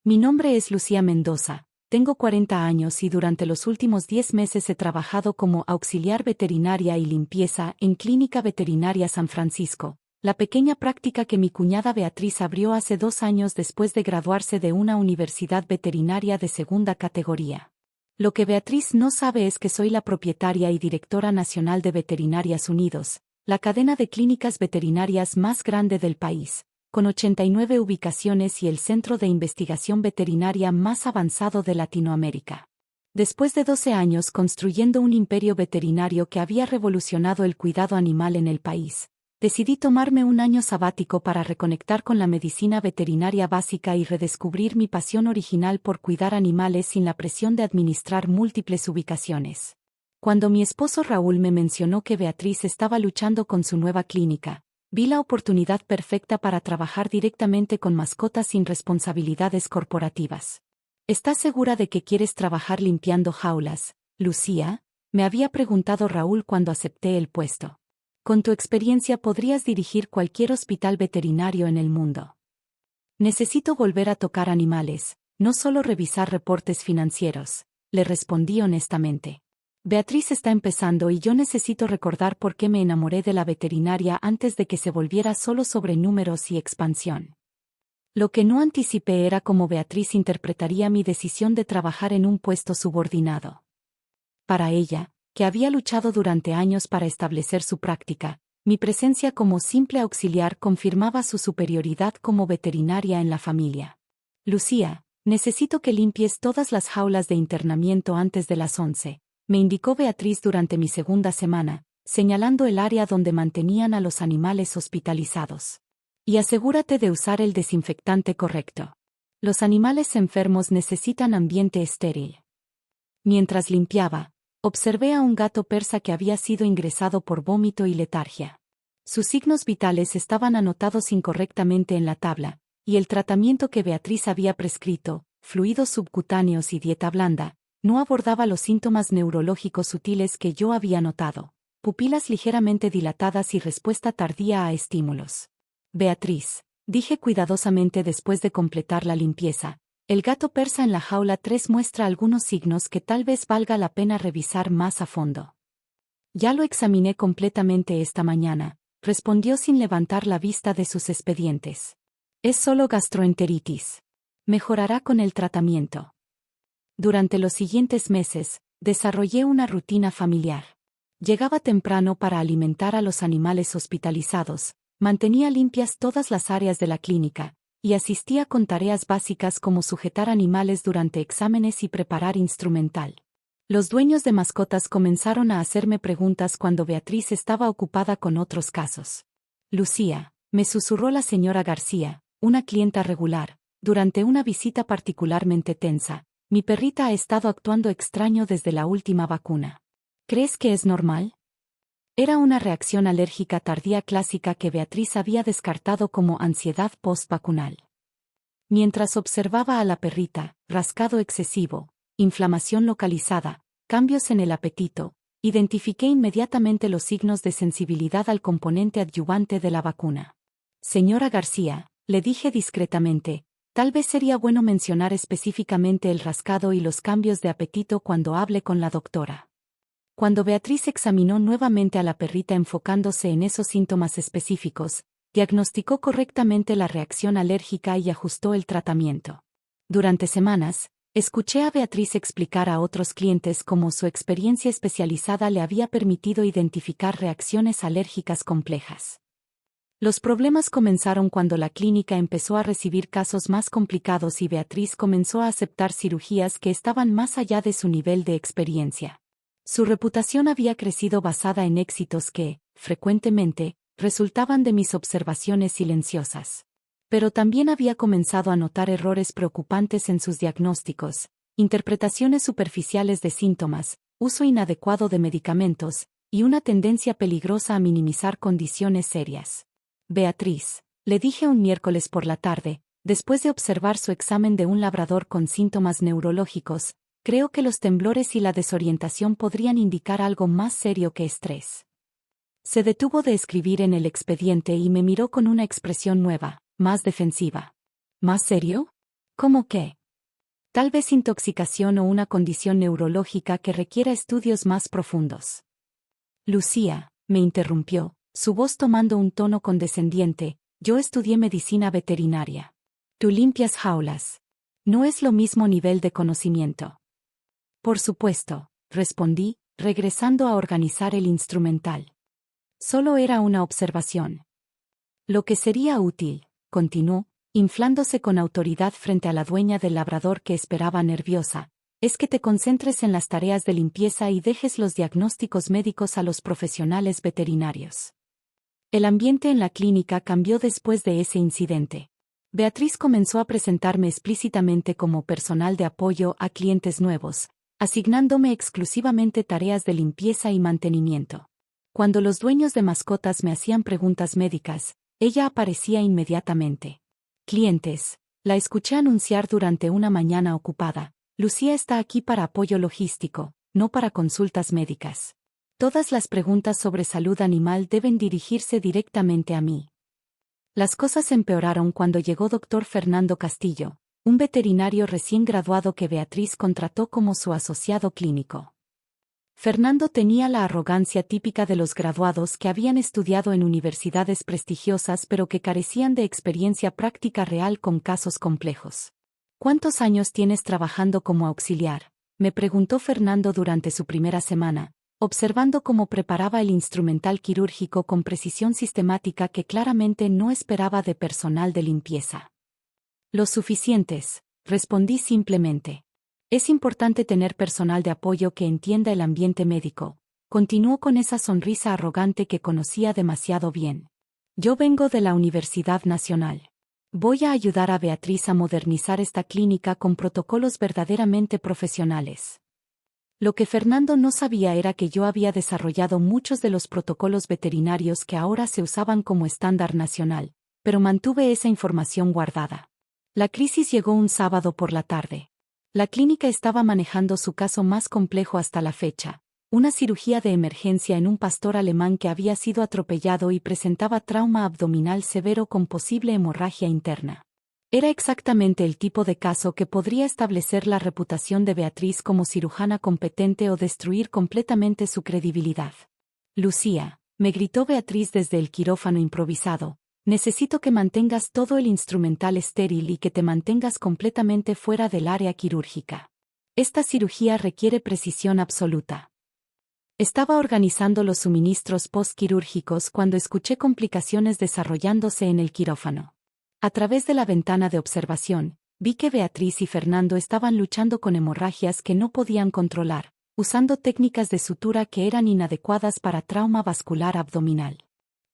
Mi nombre es Lucía Mendoza, tengo 40 años y durante los últimos 10 meses he trabajado como auxiliar veterinaria y limpieza en Clínica Veterinaria San Francisco, la pequeña práctica que mi cuñada Beatriz abrió hace 2 años después de graduarse de una universidad veterinaria de segunda categoría. Lo que Beatriz no sabe es que soy la propietaria y directora nacional de Veterinarias Unidos, la cadena de clínicas veterinarias más grande del país, con 89 ubicaciones y el centro de investigación veterinaria más avanzado de Latinoamérica. Después de 12 años construyendo un imperio veterinario que había revolucionado el cuidado animal en el país, decidí tomarme un año sabático para reconectar con la medicina veterinaria básica y redescubrir mi pasión original por cuidar animales sin la presión de administrar múltiples ubicaciones. Cuando mi esposo Raúl me mencionó que Beatriz estaba luchando con su nueva clínica, vi la oportunidad perfecta para trabajar directamente con mascotas sin responsabilidades corporativas. ¿Estás segura de que quieres trabajar limpiando jaulas, Lucía?, me había preguntado Raúl cuando acepté el puesto. Con tu experiencia podrías dirigir cualquier hospital veterinario en el mundo. Necesito volver a tocar animales, no solo revisar reportes financieros, le respondí honestamente. Beatriz está empezando y yo necesito recordar por qué me enamoré de la veterinaria antes de que se volviera solo sobre números y expansión. Lo que no anticipé era cómo Beatriz interpretaría mi decisión de trabajar en un puesto subordinado. Para ella, que había luchado durante años para establecer su práctica, mi presencia como simple auxiliar confirmaba su superioridad como veterinaria en la familia. Lucía, necesito que limpies todas las jaulas de internamiento antes de las 11, me indicó Beatriz durante mi segunda semana, señalando el área donde mantenían a los animales hospitalizados. Y asegúrate de usar el desinfectante correcto. Los animales enfermos necesitan ambiente estéril. Mientras limpiaba, observé a un gato persa que había sido ingresado por vómito y letargia. Sus signos vitales estaban anotados incorrectamente en la tabla, y el tratamiento que Beatriz había prescrito, fluidos subcutáneos y dieta blanda, no abordaba los síntomas neurológicos sutiles que yo había notado: pupilas ligeramente dilatadas y respuesta tardía a estímulos. Beatriz, dije cuidadosamente después de completar la limpieza, el gato persa en la jaula 3 muestra algunos signos que tal vez valga la pena revisar más a fondo. Ya lo examiné completamente esta mañana, respondió sin levantar la vista de sus expedientes. Es solo gastroenteritis. Mejorará con el tratamiento. Durante los siguientes meses, desarrollé una rutina familiar. Llegaba temprano para alimentar a los animales hospitalizados, mantenía limpias todas las áreas de la clínica, y asistía con tareas básicas como sujetar animales durante exámenes y preparar instrumental. Los dueños de mascotas comenzaron a hacerme preguntas cuando Beatriz estaba ocupada con otros casos. Lucía, me susurró la señora García, una clienta regular, durante una visita particularmente tensa, mi perrita ha estado actuando extraño desde la última vacuna. ¿Crees que es normal? Era una reacción alérgica tardía clásica que Beatriz había descartado como ansiedad post-vacunal. Mientras observaba a la perrita, rascado excesivo, inflamación localizada, cambios en el apetito, identifiqué inmediatamente los signos de sensibilidad al componente adyuvante de la vacuna. Señora García, le dije discretamente, tal vez sería bueno mencionar específicamente el rascado y los cambios de apetito cuando hable con la doctora. Cuando Beatriz examinó nuevamente a la perrita enfocándose en esos síntomas específicos, diagnosticó correctamente la reacción alérgica y ajustó el tratamiento. Durante semanas, escuché a Beatriz explicar a otros clientes cómo su experiencia especializada le había permitido identificar reacciones alérgicas complejas. Los problemas comenzaron cuando la clínica empezó a recibir casos más complicados y Beatriz comenzó a aceptar cirugías que estaban más allá de su nivel de experiencia. Su reputación había crecido basada en éxitos que, frecuentemente, resultaban de mis observaciones silenciosas. Pero también había comenzado a notar errores preocupantes en sus diagnósticos, interpretaciones superficiales de síntomas, uso inadecuado de medicamentos, y una tendencia peligrosa a minimizar condiciones serias. Beatriz, le dije un miércoles por la tarde, después de observar su examen de un labrador con síntomas neurológicos, creo que los temblores y la desorientación podrían indicar algo más serio que estrés. Se detuvo de escribir en el expediente y me miró con una expresión nueva, más defensiva. ¿Más serio? ¿Cómo qué? Tal vez intoxicación o una condición neurológica que requiera estudios más profundos. Lucía, me interrumpió, su voz tomando un tono condescendiente, yo estudié medicina veterinaria. Tú limpias jaulas. No es lo mismo nivel de conocimiento. Por supuesto, respondí, regresando a organizar el instrumental. Solo era una observación. Lo que sería útil, continuó, inflándose con autoridad frente a la dueña del labrador que esperaba nerviosa, es que te concentres en las tareas de limpieza y dejes los diagnósticos médicos a los profesionales veterinarios. El ambiente en la clínica cambió después de ese incidente. Beatriz comenzó a presentarme explícitamente como personal de apoyo a clientes nuevos, asignándome exclusivamente tareas de limpieza y mantenimiento. Cuando los dueños de mascotas me hacían preguntas médicas, ella aparecía inmediatamente. Clientes, la escuché anunciar durante una mañana ocupada. Lucía está aquí para apoyo logístico, no para consultas médicas. Todas las preguntas sobre salud animal deben dirigirse directamente a mí. Las cosas empeoraron cuando llegó Dr. Fernando Castillo, un veterinario recién graduado que Beatriz contrató como su asociado clínico. Fernando tenía la arrogancia típica de los graduados que habían estudiado en universidades prestigiosas pero que carecían de experiencia práctica real con casos complejos. ¿Cuántos años tienes trabajando como auxiliar?, me preguntó Fernando durante su primera semana, observando cómo preparaba el instrumental quirúrgico con precisión sistemática que claramente no esperaba de personal de limpieza. Los suficientes, respondí simplemente. Es importante tener personal de apoyo que entienda el ambiente médico, continuó con esa sonrisa arrogante que conocía demasiado bien. Yo vengo de la Universidad Nacional. Voy a ayudar a Beatriz a modernizar esta clínica con protocolos verdaderamente profesionales. Lo que Fernando no sabía era que yo había desarrollado muchos de los protocolos veterinarios que ahora se usaban como estándar nacional, pero mantuve esa información guardada. La crisis llegó un sábado por la tarde. La clínica estaba manejando su caso más complejo hasta la fecha, una cirugía de emergencia en un pastor alemán que había sido atropellado y presentaba trauma abdominal severo con posible hemorragia interna. Era exactamente el tipo de caso que podría establecer la reputación de Beatriz como cirujana competente o destruir completamente su credibilidad. Lucía, me gritó Beatriz desde el quirófano improvisado, necesito que mantengas todo el instrumental estéril y que te mantengas completamente fuera del área quirúrgica. Esta cirugía requiere precisión absoluta. Estaba organizando los suministros postquirúrgicos cuando escuché complicaciones desarrollándose en el quirófano. A través de la ventana de observación, vi que Beatriz y Fernando estaban luchando con hemorragias que no podían controlar, usando técnicas de sutura que eran inadecuadas para trauma vascular abdominal.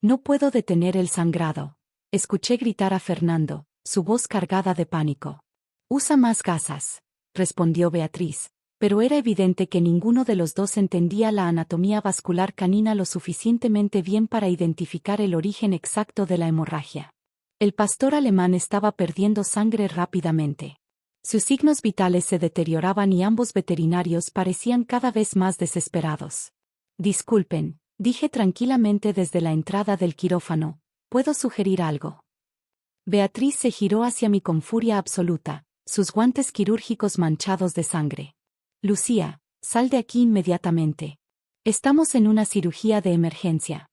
No puedo detener el sangrado, escuché gritar a Fernando, su voz cargada de pánico. Usa más gasas, respondió Beatriz, pero era evidente que ninguno de los dos entendía la anatomía vascular canina lo suficientemente bien para identificar el origen exacto de la hemorragia. El pastor alemán estaba perdiendo sangre rápidamente. Sus signos vitales se deterioraban y ambos veterinarios parecían cada vez más desesperados. Disculpen, dije tranquilamente desde la entrada del quirófano, ¿puedo sugerir algo? Beatriz se giró hacia mí con furia absoluta, sus guantes quirúrgicos manchados de sangre. Lucía, sal de aquí inmediatamente. Estamos en una cirugía de emergencia.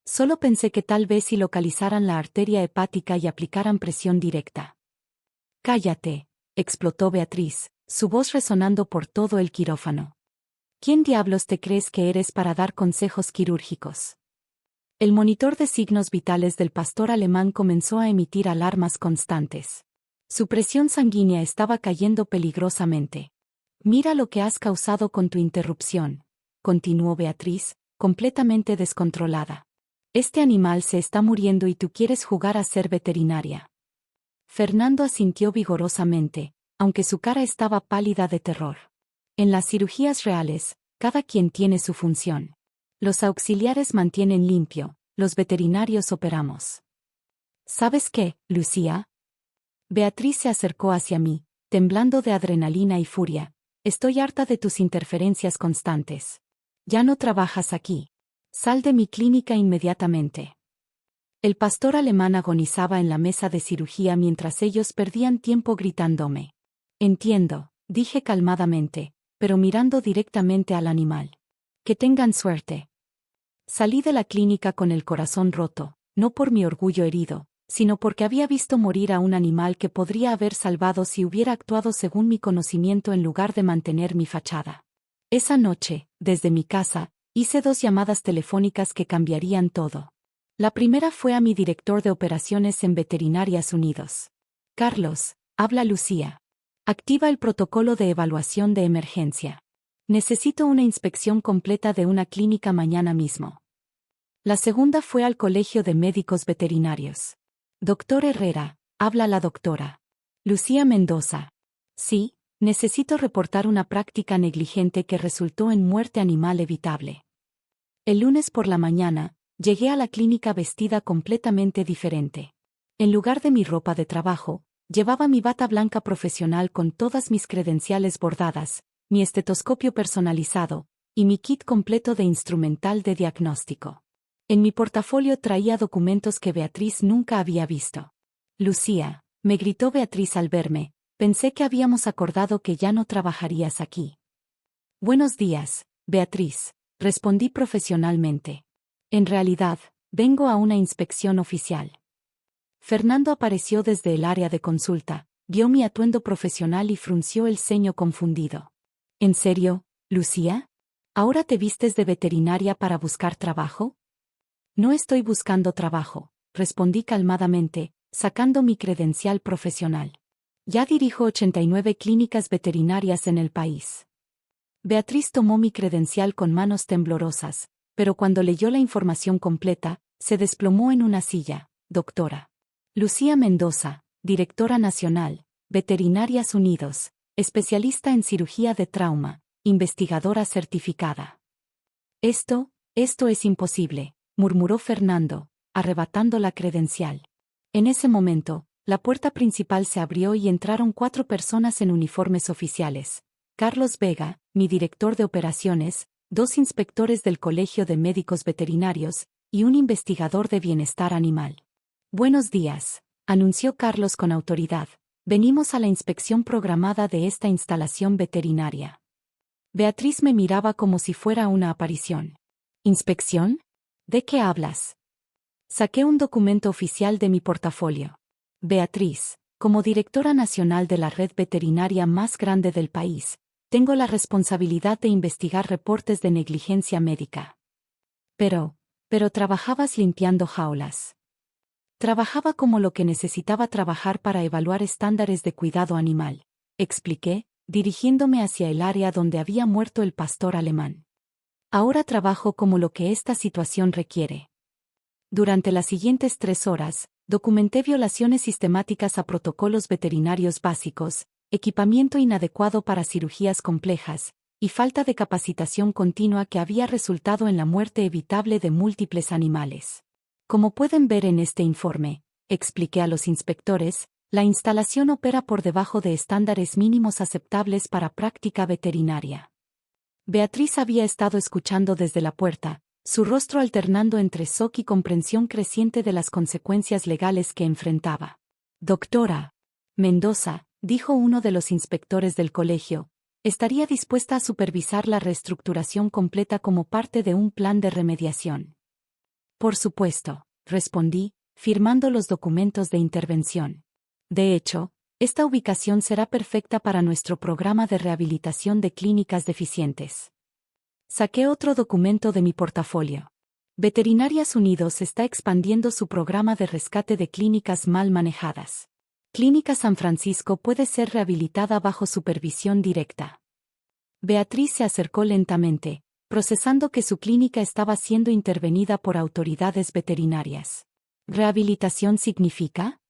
Solo pensé que tal vez si localizaran la arteria hepática y aplicaran presión directa. Cállate, explotó Beatriz, su voz resonando por todo el quirófano. ¿Quién diablos te crees que eres para dar consejos quirúrgicos? El monitor de signos vitales del pastor alemán comenzó a emitir alarmas constantes. Su presión sanguínea estaba cayendo peligrosamente. Mira lo que has causado con tu interrupción, continuó Beatriz, completamente descontrolada. Este animal se está muriendo y tú quieres jugar a ser veterinaria. Fernando asintió vigorosamente, aunque su cara estaba pálida de terror. En las cirugías reales, cada quien tiene su función. Los auxiliares mantienen limpio, los veterinarios operamos. ¿Sabes qué, Lucía? Beatriz se acercó hacia mí, temblando de adrenalina y furia. Estoy harta de tus interferencias constantes. Ya no trabajas aquí. Sal de mi clínica inmediatamente. El pastor alemán agonizaba en la mesa de cirugía mientras ellos perdían tiempo gritándome. Entiendo, dije calmadamente, pero mirando directamente al animal. Que tengan suerte. Salí de la clínica con el corazón roto, no por mi orgullo herido, sino porque había visto morir a un animal que podría haber salvado si hubiera actuado según mi conocimiento en lugar de mantener mi fachada. Esa noche, desde mi casa, hice 2 llamadas telefónicas que cambiarían todo. La primera fue a mi director de operaciones en Veterinarias Unidos. Carlos, habla Lucía. Activa el protocolo de evaluación de emergencia. Necesito una inspección completa de una clínica mañana mismo. La segunda fue al Colegio de Médicos Veterinarios. Doctor Herrera, habla la doctora. Lucía Mendoza. Sí, necesito reportar una práctica negligente que resultó en muerte animal evitable. El lunes por la mañana, llegué a la clínica vestida completamente diferente. En lugar de mi ropa de trabajo, llevaba mi bata blanca profesional con todas mis credenciales bordadas, mi estetoscopio personalizado, y mi kit completo de instrumental de diagnóstico. En mi portafolio traía documentos que Beatriz nunca había visto. Lucía, me gritó Beatriz al verme, pensé que habíamos acordado que ya no trabajarías aquí. Buenos días, Beatriz, respondí profesionalmente. En realidad, vengo a una inspección oficial. Fernando apareció desde el área de consulta, vio mi atuendo profesional y frunció el ceño confundido. ¿En serio, Lucía? ¿Ahora te vistes de veterinaria para buscar trabajo? No estoy buscando trabajo, respondí calmadamente, sacando mi credencial profesional. Ya dirijo 89 clínicas veterinarias en el país. Beatriz tomó mi credencial con manos temblorosas, pero cuando leyó la información completa, se desplomó en una silla. Doctora Lucía Mendoza, directora nacional, Veterinarias Unidos, especialista en cirugía de trauma, investigadora certificada. Esto es imposible, murmuró Fernando, arrebatando la credencial. En ese momento, la puerta principal se abrió y entraron 4 personas en uniformes oficiales. Carlos Vega, mi director de operaciones, 2 inspectores del Colegio de Médicos Veterinarios, y un investigador de bienestar animal. Buenos días, anunció Carlos con autoridad. Venimos a la inspección programada de esta instalación veterinaria. Beatriz me miraba como si fuera una aparición. ¿Inspección? ¿De qué hablas? Saqué un documento oficial de mi portafolio. Beatriz, como directora nacional de la red veterinaria más grande del país, tengo la responsabilidad de investigar reportes de negligencia médica. Pero trabajabas limpiando jaulas. Trabajaba como lo que necesitaba trabajar para evaluar estándares de cuidado animal, expliqué, dirigiéndome hacia el área donde había muerto el pastor alemán. Ahora trabajo como lo que esta situación requiere. Durante las siguientes 3 horas, documenté violaciones sistemáticas a protocolos veterinarios básicos, equipamiento inadecuado para cirugías complejas, y falta de capacitación continua que había resultado en la muerte evitable de múltiples animales. Como pueden ver en este informe, expliqué a los inspectores, la instalación opera por debajo de estándares mínimos aceptables para práctica veterinaria. Beatriz había estado escuchando desde la puerta, su rostro alternando entre shock y comprensión creciente de las consecuencias legales que enfrentaba. Doctora Mendoza, dijo uno de los inspectores del colegio, estaría dispuesta a supervisar la reestructuración completa como parte de un plan de remediación. Por supuesto, respondí, firmando los documentos de intervención. De hecho, esta ubicación será perfecta para nuestro programa de rehabilitación de clínicas deficientes. Saqué otro documento de mi portafolio. Veterinarias Unidos está expandiendo su programa de rescate de clínicas mal manejadas. Clínica San Francisco puede ser rehabilitada bajo supervisión directa. Beatriz se acercó lentamente, procesando que su clínica estaba siendo intervenida por autoridades veterinarias. ¿Rehabilitación significa?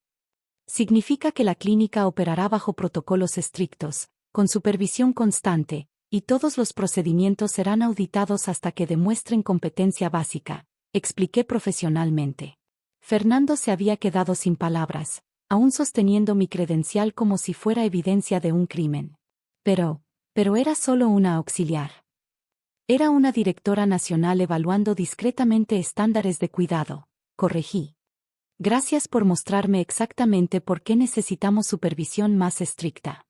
Significa que la clínica operará bajo protocolos estrictos, con supervisión constante, y todos los procedimientos serán auditados hasta que demuestren competencia básica, expliqué profesionalmente. Fernando se había quedado sin palabras, aún sosteniendo mi credencial como si fuera evidencia de un crimen. Pero era solo una auxiliar. Era una directora nacional evaluando discretamente estándares de cuidado, corregí. Gracias por mostrarme exactamente por qué necesitamos supervisión más estricta.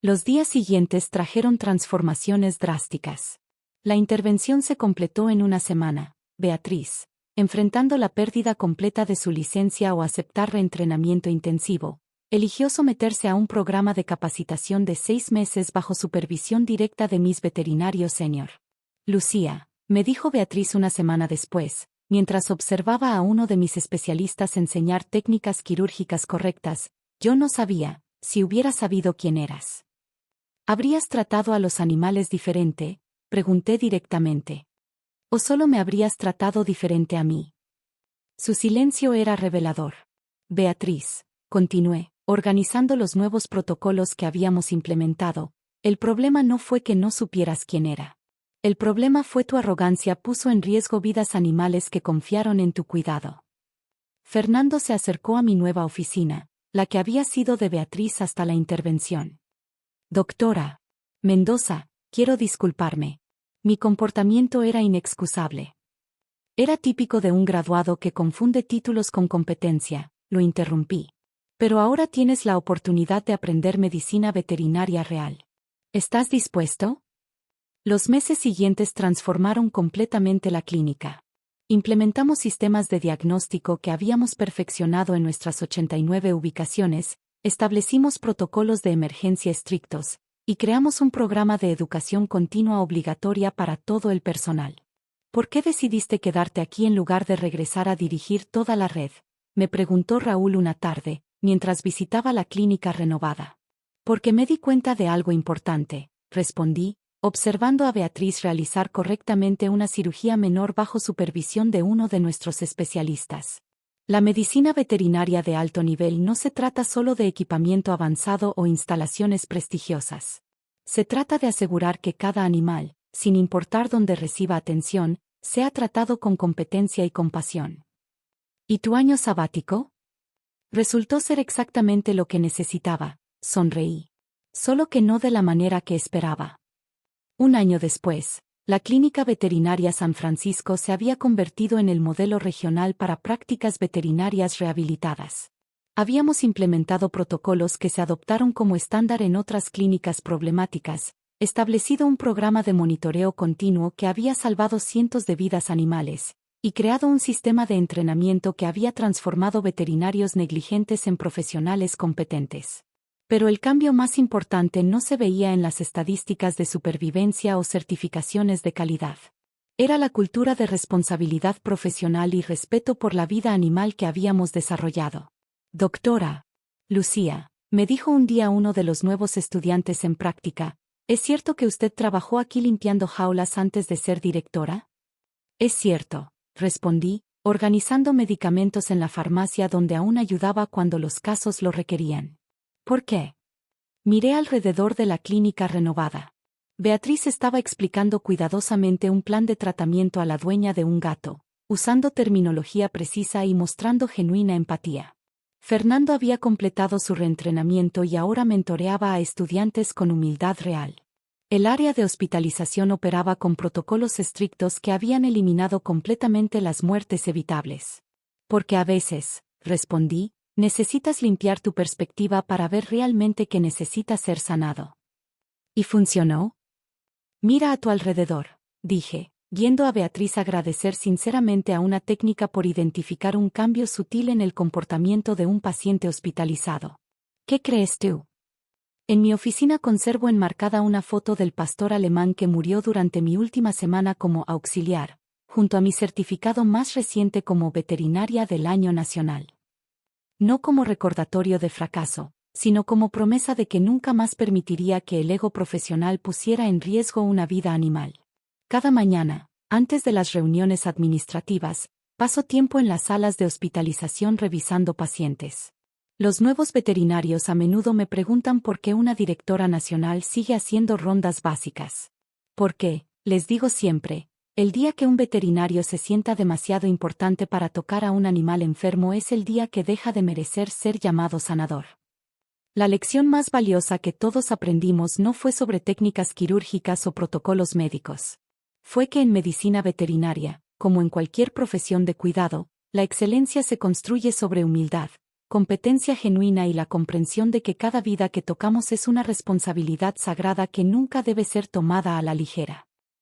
Los días siguientes trajeron transformaciones drásticas. La intervención se completó en una semana. Beatriz, enfrentando la pérdida completa de su licencia o aceptar reentrenamiento intensivo, eligió someterse a un programa de capacitación de 6 meses bajo supervisión directa de mis veterinarios senior. Lucía, me dijo Beatriz una semana después, mientras observaba a uno de mis especialistas enseñar técnicas quirúrgicas correctas, yo no sabía, si hubiera sabido quién eras. ¿Habrías tratado a los animales diferente? Pregunté directamente. ¿O solo me habrías tratado diferente a mí? Su silencio era revelador. Beatriz, continué, organizando los nuevos protocolos que habíamos implementado, el problema no fue que no supieras quién era. El problema fue tu arrogancia puso en riesgo vidas animales que confiaron en tu cuidado. Fernando se acercó a mi nueva oficina, la que había sido de Beatriz hasta la intervención. Doctora Mendoza, quiero disculparme. Mi comportamiento era inexcusable. Era típico de un graduado que confunde títulos con competencia, lo interrumpí. Pero ahora tienes la oportunidad de aprender medicina veterinaria real. ¿Estás dispuesto? Los meses siguientes transformaron completamente la clínica. Implementamos sistemas de diagnóstico que habíamos perfeccionado en nuestras 89 ubicaciones, establecimos protocolos de emergencia estrictos, y creamos un programa de educación continua obligatoria para todo el personal. ¿Por qué decidiste quedarte aquí en lugar de regresar a dirigir toda la red? Me preguntó Raúl una tarde, mientras visitaba la clínica renovada. Porque me di cuenta de algo importante, respondí, observando a Beatriz realizar correctamente una cirugía menor bajo supervisión de uno de nuestros especialistas. La medicina veterinaria de alto nivel no se trata solo de equipamiento avanzado o instalaciones prestigiosas. Se trata de asegurar que cada animal, sin importar dónde reciba atención, sea tratado con competencia y compasión. ¿Y tu año sabático? Resultó ser exactamente lo que necesitaba, sonreí. Solo que no de la manera que esperaba. Un año después, la Clínica Veterinaria San Francisco se había convertido en el modelo regional para prácticas veterinarias rehabilitadas. Habíamos implementado protocolos que se adoptaron como estándar en otras clínicas problemáticas, establecido un programa de monitoreo continuo que había salvado cientos de vidas animales, y creado un sistema de entrenamiento que había transformado veterinarios negligentes en profesionales competentes. Pero el cambio más importante no se veía en las estadísticas de supervivencia o certificaciones de calidad. Era la cultura de responsabilidad profesional y respeto por la vida animal que habíamos desarrollado. Doctora Lucía, me dijo un día uno de los nuevos estudiantes en práctica, ¿es cierto que usted trabajó aquí limpiando jaulas antes de ser directora? Es cierto, respondí, organizando medicamentos en la farmacia donde aún ayudaba cuando los casos lo requerían. ¿Por qué? Miré alrededor de la clínica renovada. Beatriz estaba explicando cuidadosamente un plan de tratamiento a la dueña de un gato, usando terminología precisa y mostrando genuina empatía. Fernando había completado su reentrenamiento y ahora mentoreaba a estudiantes con humildad real. El área de hospitalización operaba con protocolos estrictos que habían eliminado completamente las muertes evitables. Porque a veces, respondí, necesitas limpiar tu perspectiva para ver realmente que necesita ser sanado. ¿Y funcionó? Mira a tu alrededor, dije, viendo a Beatriz agradecer sinceramente a una técnica por identificar un cambio sutil en el comportamiento de un paciente hospitalizado. ¿Qué crees tú? En mi oficina conservo enmarcada una foto del pastor alemán que murió durante mi última semana como auxiliar, junto a mi certificado más reciente como veterinaria del Año Nacional. No como recordatorio de fracaso, sino como promesa de que nunca más permitiría que el ego profesional pusiera en riesgo una vida animal. Cada mañana, antes de las reuniones administrativas, paso tiempo en las salas de hospitalización revisando pacientes. Los nuevos veterinarios a menudo me preguntan por qué una directora nacional sigue haciendo rondas básicas. Porque, les digo siempre, el día que un veterinario se sienta demasiado importante para tocar a un animal enfermo es el día que deja de merecer ser llamado sanador. La lección más valiosa que todos aprendimos no fue sobre técnicas quirúrgicas o protocolos médicos. Fue que en medicina veterinaria, como en cualquier profesión de cuidado, la excelencia se construye sobre humildad, competencia genuina y la comprensión de que cada vida que tocamos es una responsabilidad sagrada que nunca debe ser tomada a la ligera.